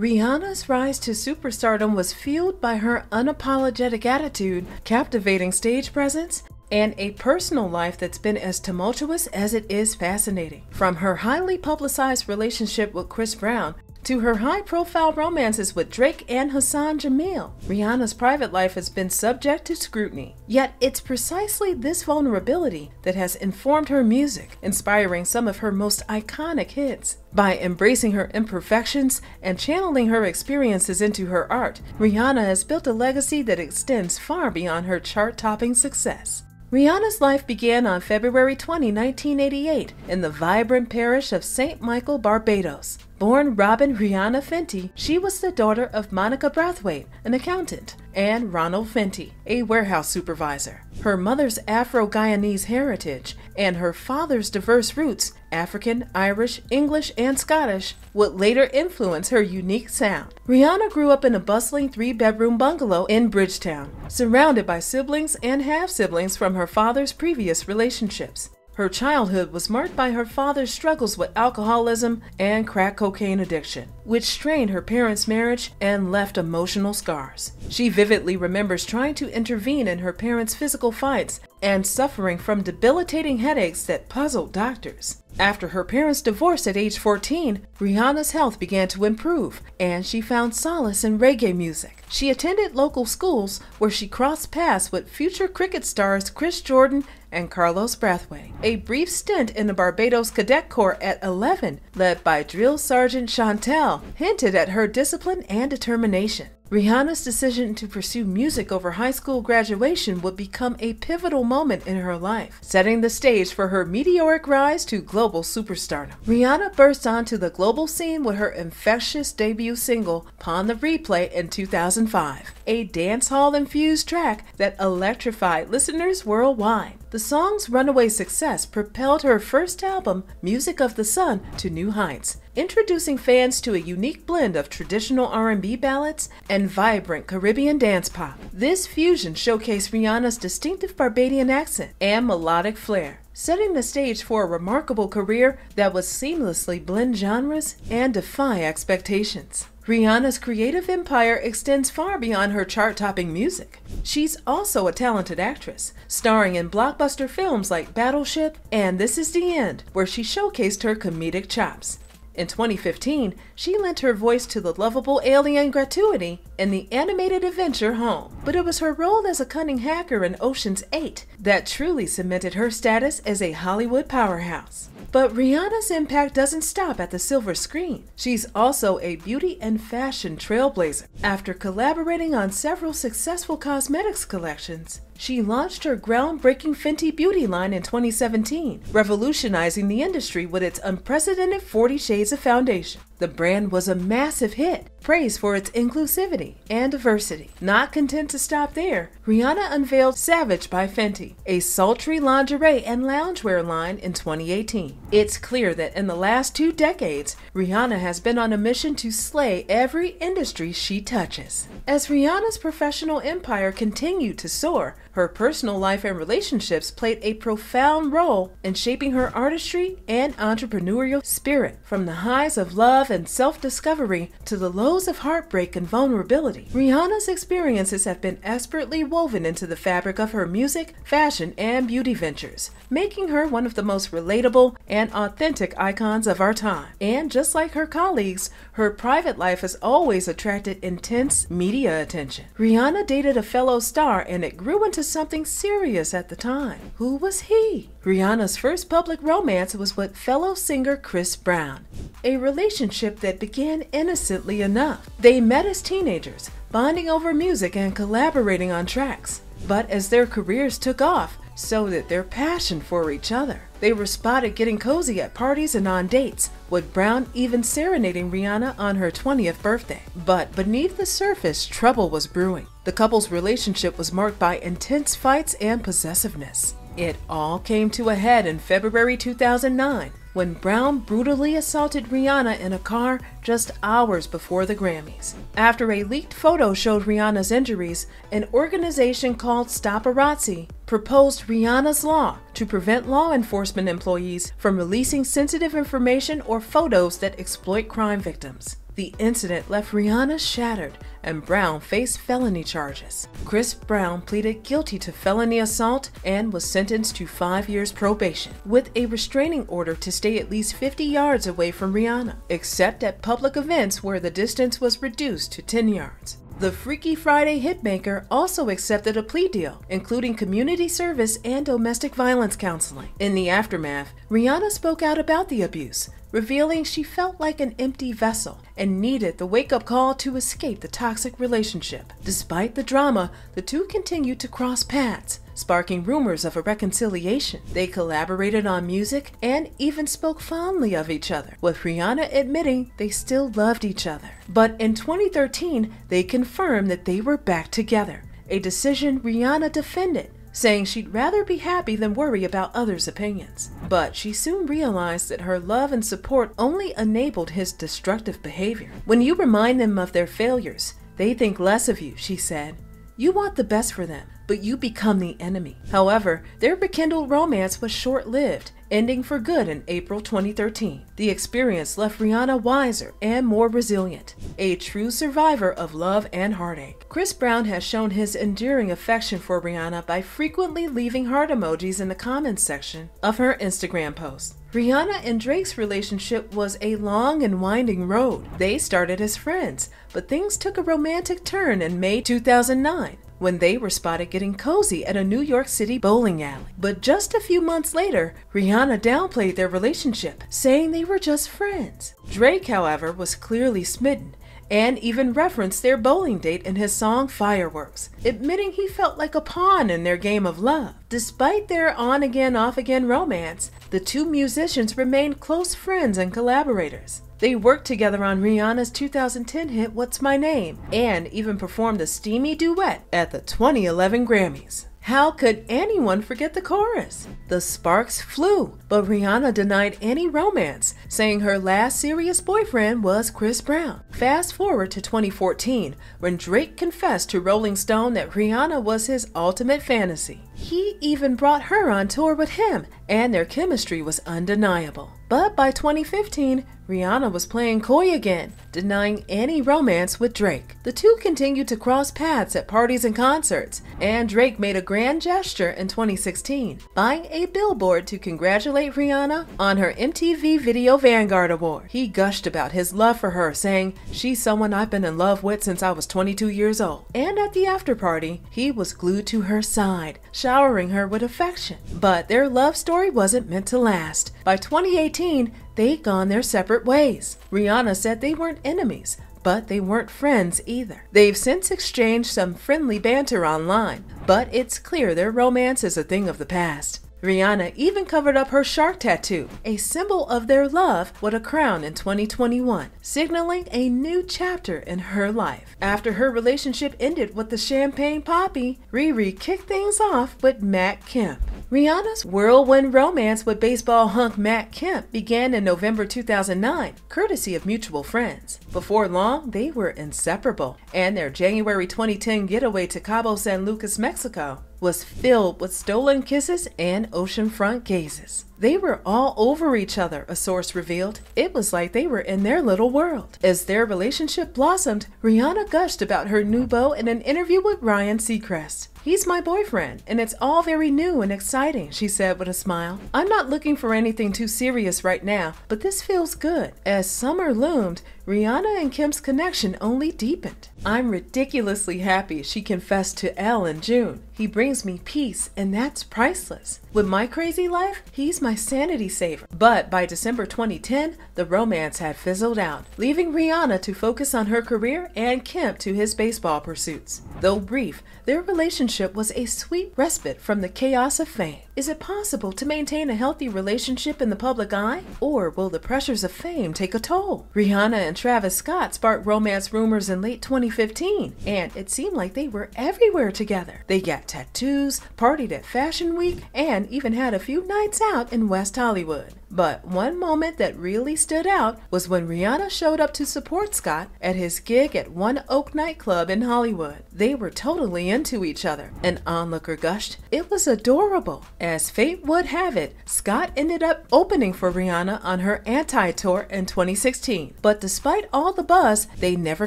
Rihanna's rise to superstardom was fueled by her unapologetic attitude, captivating stage presence, and a personal life that's been as tumultuous as it is fascinating. From her highly publicized relationship with Chris Brown to her high-profile romances with Drake and Hassan Jameel, Rihanna's private life has been subject to scrutiny. Yet it's precisely this vulnerability that has informed her music, inspiring some of her most iconic hits. By embracing her imperfections and channeling her experiences into her art, Rihanna has built a legacy that extends far beyond her chart-topping success. Rihanna's life began on February 20, 1988, in the vibrant parish of St. Michael, Barbados. Born Robyn Rihanna Fenty, she was the daughter of Monica Braithwaite, an accountant, and Ronald Fenty, a warehouse supervisor. Her mother's Afro-Guyanese heritage and her father's diverse roots, African, Irish, English, and Scottish, would later influence her unique sound. Rihanna grew up in a bustling 3-bedroom bungalow in Bridgetown, surrounded by siblings and half-siblings from her father's previous relationships. Her childhood was marked by her father's struggles with alcoholism and crack cocaine addiction, which strained her parents' marriage and left emotional scars. She vividly remembers trying to intervene in her parents' physical fights and suffering from debilitating headaches that puzzled doctors. After her parents' divorced at age 14, Rihanna's health began to improve, and she found solace in reggae music. She attended local schools where she crossed paths with future cricket stars Chris Jordan and Carlos Brathwaite. A brief stint in the Barbados Cadet Corps at 11, led by Drill Sergeant Chantel, hinted at her discipline and determination. Rihanna's decision to pursue music over high school graduation would become a pivotal moment in her life, setting the stage for her meteoric rise to global superstardom. Rihanna burst onto the global scene with her infectious debut single, Pon the Replay, in 2005, a dancehall-infused track that electrified listeners worldwide. The song's runaway success propelled her first album, Music of the Sun, to new heights, introducing fans to a unique blend of traditional R&B ballads and vibrant Caribbean dance pop. This fusion showcased Rihanna's distinctive Barbadian accent and melodic flair, setting the stage for a remarkable career that would seamlessly blend genres and defy expectations. Rihanna's creative empire extends far beyond her chart-topping music. She's also a talented actress, starring in blockbuster films like Battleship and This Is the End, where she showcased her comedic chops. In 2015, she lent her voice to the lovable alien Gratuity in the animated adventure Home. But it was her role as a cunning hacker in Ocean's 8 that truly cemented her status as a Hollywood powerhouse. But Rihanna's impact doesn't stop at the silver screen. She's also a beauty and fashion trailblazer. After collaborating on several successful cosmetics collections, she launched her groundbreaking Fenty beauty line in 2017, revolutionizing the industry with its unprecedented 40 Shades of Foundation. The brand was a massive hit, praised for its inclusivity and diversity. Not content to stop there, Rihanna unveiled Savage by Fenty, a sultry lingerie and loungewear line in 2018. It's clear that in the last 2 decades, Rihanna has been on a mission to slay every industry she touches. As Rihanna's professional empire continued to soar, her personal life and relationships played a profound role in shaping her artistry and entrepreneurial spirit. From the highs of love and self-discovery to the lows of heartbreak and vulnerability, Rihanna's experiences have been expertly woven into the fabric of her music, fashion, and beauty ventures, making her one of the most relatable and authentic icons of our time. And just like her colleagues, her private life has always attracted intense media attention. Rihanna dated a fellow star, and it grew into something serious at the time. Who was he? Rihanna's first public romance was with fellow singer Chris Brown, a relationship that began innocently enough. They met as teenagers, bonding over music and collaborating on tracks. But as their careers took off, so did their passion for each other. They were spotted getting cozy at parties and on dates, with Brown even serenading Rihanna on her 20th birthday. But beneath the surface, trouble was brewing. The couple's relationship was marked by intense fights and possessiveness. It all came to a head in February 2009, when Brown brutally assaulted Rihanna in a car just hours before the Grammys. After a leaked photo showed Rihanna's injuries, an organization called Stopparazzi proposed Rihanna's Law to prevent law enforcement employees from releasing sensitive information or photos that exploit crime victims. The incident left Rihanna shattered, and Brown faced felony charges. Chris Brown pleaded guilty to felony assault and was sentenced to 5 years probation, with a restraining order to stay at least 50 yards away from Rihanna, except at public events where the distance was reduced to 10 yards. The Freaky Friday hitmaker also accepted a plea deal, including community service and domestic violence counseling. In the aftermath, Rihanna spoke out about the abuse, revealing she felt like an empty vessel and needed the wake-up call to escape the toxic relationship. Despite the drama, the two continued to cross paths, sparking rumors of a reconciliation. They collaborated on music and even spoke fondly of each other, with Rihanna admitting they still loved each other. But in 2013, they confirmed that they were back together, a decision Rihanna defended, saying she'd rather be happy than worry about others' opinions. But she soon realized that her love and support only enabled his destructive behavior. When you remind them of their failures, they think less of you, she said. You want the best for them, but you become the enemy. However, their rekindled romance was short-lived, ending for good in April 2013. The experience left Rihanna wiser and more resilient, a true survivor of love and heartache. Chris Brown has shown his enduring affection for Rihanna by frequently leaving heart emojis in the comments section of her Instagram posts. Rihanna and Drake's relationship was a long and winding road. They started as friends, but things took a romantic turn in May 2009. When they were spotted getting cozy at a New York City bowling alley. But just a few months later, Rihanna downplayed their relationship, saying they were just friends. Drake, however, was clearly smitten and even referenced their bowling date in his song Fireworks, admitting he felt like a pawn in their game of love. Despite their on-again, off-again romance, the two musicians remained close friends and collaborators. They worked together on Rihanna's 2010 hit What's My Name, and even performed a steamy duet at the 2011 Grammys. How could anyone forget the chorus? The sparks flew, but Rihanna denied any romance, saying her last serious boyfriend was Chris Brown. Fast forward to 2014, when Drake confessed to Rolling Stone that Rihanna was his ultimate fantasy. He even brought her on tour with him, and their chemistry was undeniable. But by 2015, Rihanna was playing coy again, denying any romance with Drake. The two continued to cross paths at parties and concerts, and Drake made a grand gesture in 2016, buying a billboard to congratulate Rihanna on her MTV Video Vanguard Award. He gushed about his love for her, saying, "She's someone I've been in love with since I was 22 years old." And at the after party, he was glued to her side, showering her with affection. But their love story wasn't meant to last. By 2018, they'd gone their separate ways. Rihanna said they weren't enemies, but they weren't friends either. They've since exchanged some friendly banter online, but it's clear their romance is a thing of the past. Rihanna even covered up her shark tattoo, a symbol of their love, with a crown in 2021, signaling a new chapter in her life. After her relationship ended with the Champagne Poppy, Riri kicked things off with Matt Kemp. Rihanna's whirlwind romance with baseball hunk Matt Kemp began in November 2009, courtesy of mutual friends. Before long, they were inseparable, and their January 2010 getaway to Cabo San Lucas, Mexico, was filled with stolen kisses and oceanfront gazes. They were all over each other, a source revealed. It was like they were in their little world. As their relationship blossomed, Rihanna gushed about her new beau in an interview with Ryan Seacrest. "He's my boyfriend, and it's all very new and exciting," she said with a smile. "I'm not looking for anything too serious right now, but this feels good." As summer loomed, Rihanna and Kemp's connection only deepened. "I'm ridiculously happy," she confessed to Elle in June. "He brings me peace, and that's priceless. With my crazy life, he's my sanity saver." But by December 2010, the romance had fizzled out, leaving Rihanna to focus on her career and Kemp to his baseball pursuits. Though brief, their relationship was a sweet respite from the chaos of fame. Is it possible to maintain a healthy relationship in the public eye? Or will the pressures of fame take a toll? Rihanna and Travis Scott sparked romance rumors in late 2015, and it seemed like they were everywhere together. They got tattoos, partied at Fashion Week, and even had a few nights out in West Hollywood. But one moment that really stood out was when Rihanna showed up to support Scott at his gig at One Oak nightclub in Hollywood. They were totally into each other. An onlooker gushed, "It was adorable." As fate would have it, Scott ended up opening for Rihanna on her Anti-tour in 2016. But despite all the buzz, they never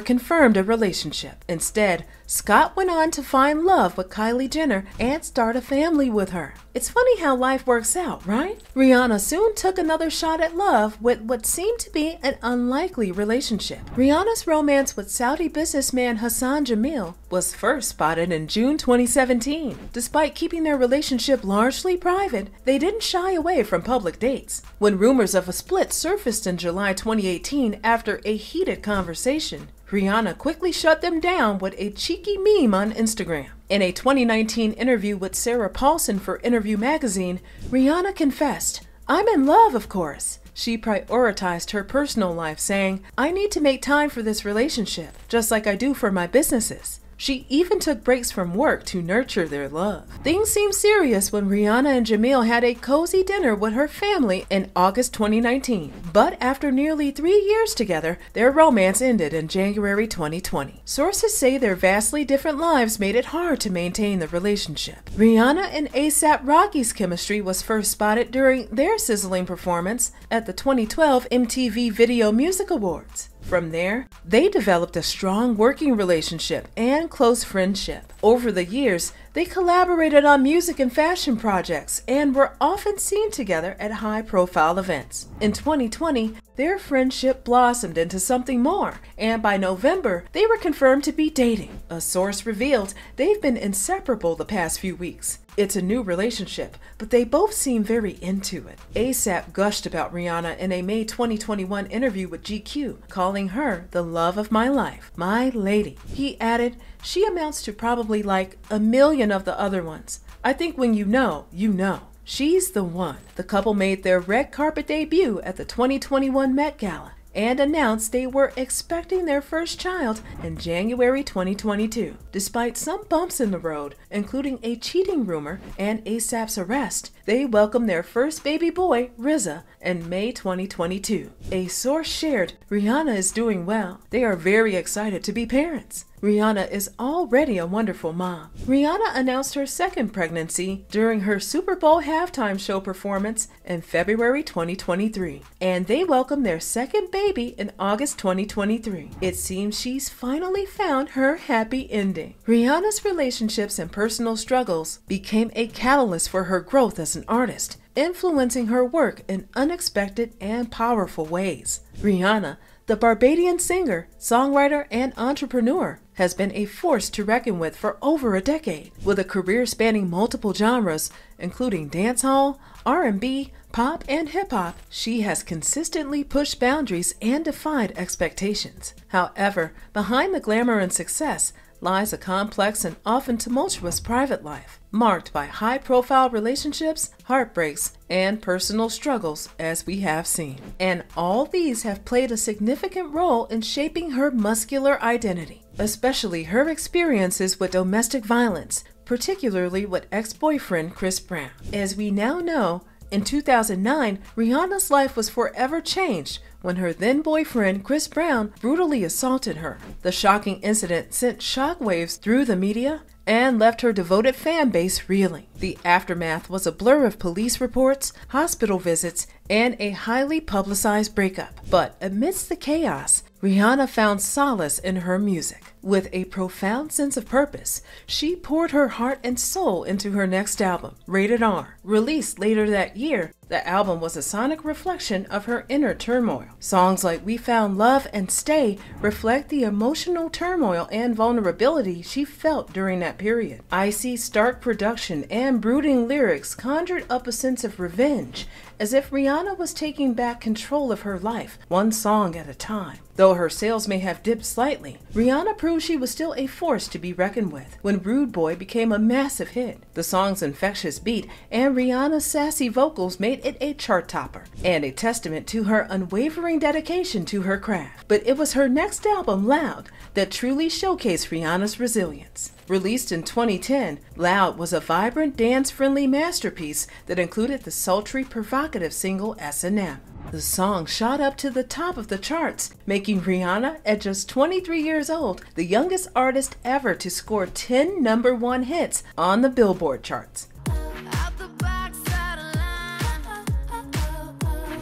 confirmed a relationship. Instead, Scott went on to find love with Kylie Jenner and start a family with her. It's funny how life works out, right? Rihanna soon took another shot at love with what seemed to be an unlikely relationship. Rihanna's romance with Saudi businessman Hassan Jameel was first spotted in June 2017. Despite keeping their relationship largely private, they didn't shy away from public dates. When rumors of a split surfaced in July 2018 after a heated conversation, Rihanna quickly shut them down with a cheeky meme on Instagram. In a 2019 interview with Sarah Paulson for Interview magazine, Rihanna confessed, "I'm in love, of course." She prioritized her personal life, saying, "I need to make time for this relationship, just like I do for my businesses." She even took breaks from work to nurture their love. Things seemed serious when Rihanna and Jameel had a cozy dinner with her family in August 2019. But after nearly 3 years together, their romance ended in January 2020. Sources say their vastly different lives made it hard to maintain the relationship. Rihanna and A$AP Rocky's chemistry was first spotted during their sizzling performance at the 2012 MTV Video Music Awards. From there, they developed a strong working relationship and close friendship. Over the years, they collaborated on music and fashion projects and were often seen together at high-profile events. In 2020, their friendship blossomed into something more, and by November, they were confirmed to be dating. A source revealed they've been inseparable the past few weeks. It's a new relationship, but they both seem very into it. A$AP gushed about Rihanna in a May 2021 interview with GQ, calling her the love of my life, my lady. He added, "She amounts to probably like a million of the other ones. I think when you know, you know. She's the one." The couple made their red carpet debut at the 2021 Met Gala and announced they were expecting their first child in January 2022. Despite some bumps in the road, including a cheating rumor and A$AP's arrest, they welcomed their first baby boy, RZA, in May 2022. A source shared, "Rihanna is doing well. They are very excited to be parents." Rihanna is already a wonderful mom. Rihanna announced her second pregnancy during her Super Bowl halftime show performance in February 2023, and they welcomed their second baby in August 2023. It seems she's finally found her happy ending. Rihanna's relationships and personal struggles became a catalyst for her growth as an artist, influencing her work in unexpected and powerful ways. Rihanna, the Barbadian singer, songwriter, and entrepreneur, has been a force to reckon with for over a decade. With a career spanning multiple genres, including dancehall, R&B, pop, and hip-hop, she has consistently pushed boundaries and defied expectations. However, behind the glamour and success lies a complex and often tumultuous private life, marked by high-profile relationships, heartbreaks, and personal struggles, as we have seen. And all these have played a significant role in shaping her muscular identity, especially her experiences with domestic violence, particularly with ex-boyfriend Chris Brown. As we now know, in 2009, Rihanna's life was forever changed when her then-boyfriend Chris Brown brutally assaulted her. The shocking incident sent shockwaves through the media and left her devoted fan base reeling. The aftermath was a blur of police reports, hospital visits, and a highly publicized breakup. But amidst the chaos, Rihanna found solace in her music. With a profound sense of purpose, she poured her heart and soul into her next album, Rated R. Released later that year, the album was a sonic reflection of her inner turmoil. Songs like We Found Love and Stay reflect the emotional turmoil and vulnerability she felt during that period. Icy, stark production and brooding lyrics conjured up a sense of revenge, as if Rihanna was taking back control of her life, one song at a time. Though her sales may have dipped slightly, Rihanna proved she was still a force to be reckoned with when Rude Boy became a massive hit. The song's infectious beat and Rihanna's sassy vocals made made it a chart topper and a testament to her unwavering dedication to her craft. But it was her next album, Loud, that truly showcased Rihanna's resilience. Released in 2010, Loud was a vibrant, dance-friendly masterpiece that included the sultry, provocative single S&M. The song shot up to the top of the charts, making Rihanna, at just 23 years old, the youngest artist ever to score 10 #1 hits on the Billboard charts.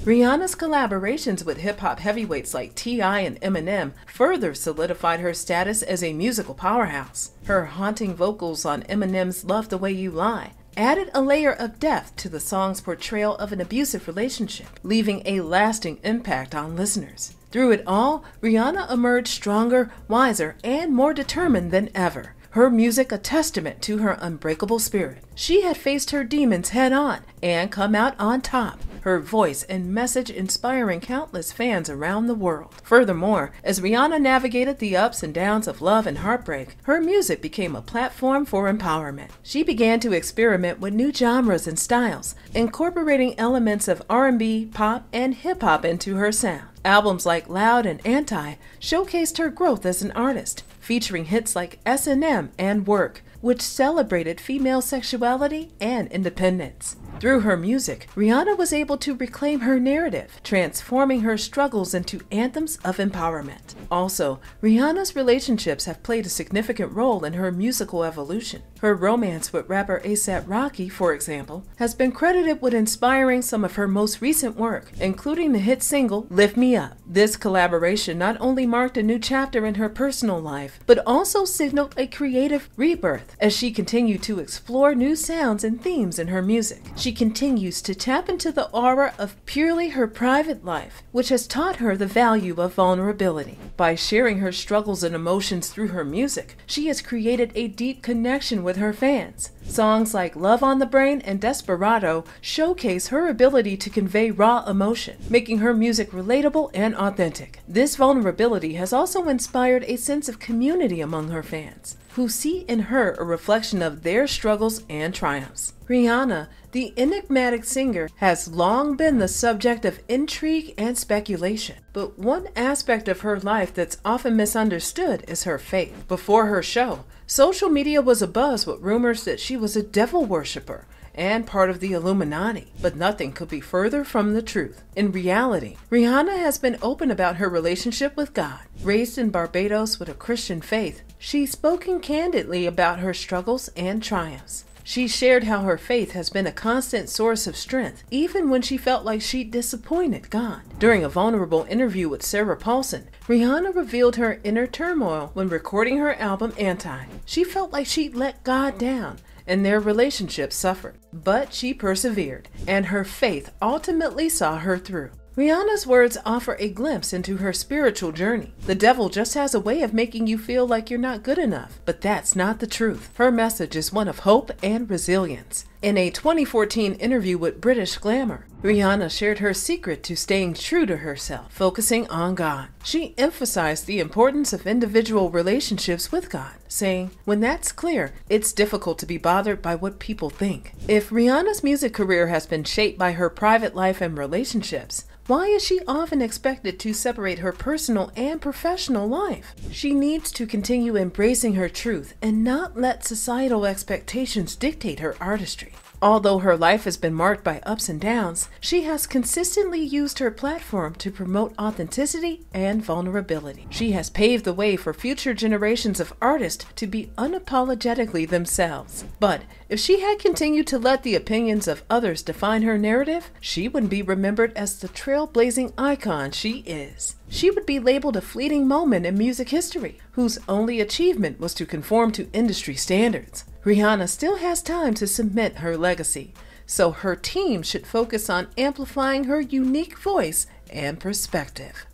Rihanna's collaborations with hip-hop heavyweights like T.I. and Eminem further solidified her status as a musical powerhouse. Her haunting vocals on Eminem's Love the Way You Lie added a layer of depth to the song's portrayal of an abusive relationship, leaving a lasting impact on listeners. Through it all, Rihanna emerged stronger, wiser, and more determined than ever. Her music a testament to her unbreakable spirit. She had faced her demons head-on and come out on top, her voice and message inspiring countless fans around the world. Furthermore, as Rihanna navigated the ups and downs of love and heartbreak, her music became a platform for empowerment. She began to experiment with new genres and styles, incorporating elements of R&B, pop, and hip-hop into her sound. Albums like Loud and Anti showcased her growth as an artist, featuring hits like S&M and Work, which celebrated female sexuality and independence. Through her music, Rihanna was able to reclaim her narrative, transforming her struggles into anthems of empowerment. Also, Rihanna's relationships have played a significant role in her musical evolution. Her romance with rapper A$AP Rocky, for example, has been credited with inspiring some of her most recent work, including the hit single Lift Me Up. This collaboration not only marked a new chapter in her personal life, but also signaled a creative rebirth as she continued to explore new sounds and themes in her music. She continues to tap into the aura of purely her private life, which has taught her the value of vulnerability. By sharing her struggles and emotions through her music, she has created a deep connection with her fans. Songs like Love on the Brain and Desperado showcase her ability to convey raw emotion, making her music relatable and authentic. This vulnerability has also inspired a sense of community among her fans, who see in her a reflection of their struggles and triumphs. Rihanna, the enigmatic singer, has long been the subject of intrigue and speculation. But one aspect of her life that's often misunderstood is her faith. Before her show, social media was abuzz with rumors that she was a devil worshiper and part of the Illuminati, but nothing could be further from the truth. In reality, Rihanna has been open about her relationship with God. Raised in Barbados with a Christian faith, she's spoken candidly about her struggles and triumphs. She shared how her faith has been a constant source of strength, even when she felt like she'd disappointed God. During a vulnerable interview with Sarah Paulson, Rihanna revealed her inner turmoil when recording her album Anti. She felt like she'd let God down, and their relationship suffered. But she persevered, and her faith ultimately saw her through. Rihanna's words offer a glimpse into her spiritual journey. The devil just has a way of making you feel like you're not good enough, but that's not the truth. Her message is one of hope and resilience. In a 2014 interview with British Glamour, Rihanna shared her secret to staying true to herself, focusing on God. She emphasized the importance of individual relationships with God, saying, "When that's clear, it's difficult to be bothered by what people think." If Rihanna's music career has been shaped by her private life and relationships, why is she often expected to separate her personal and professional life? She needs to continue embracing her truth and not let societal expectations dictate her artistry. Although her life has been marked by ups and downs, she has consistently used her platform to promote authenticity and vulnerability. She has paved the way for future generations of artists to be unapologetically themselves. But if she had continued to let the opinions of others define her narrative, she wouldn't be remembered as the trailblazing icon she is. She would be labeled a fleeting moment in music history, whose only achievement was to conform to industry standards. Rihanna still has time to cement her legacy, so her team should focus on amplifying her unique voice and perspective.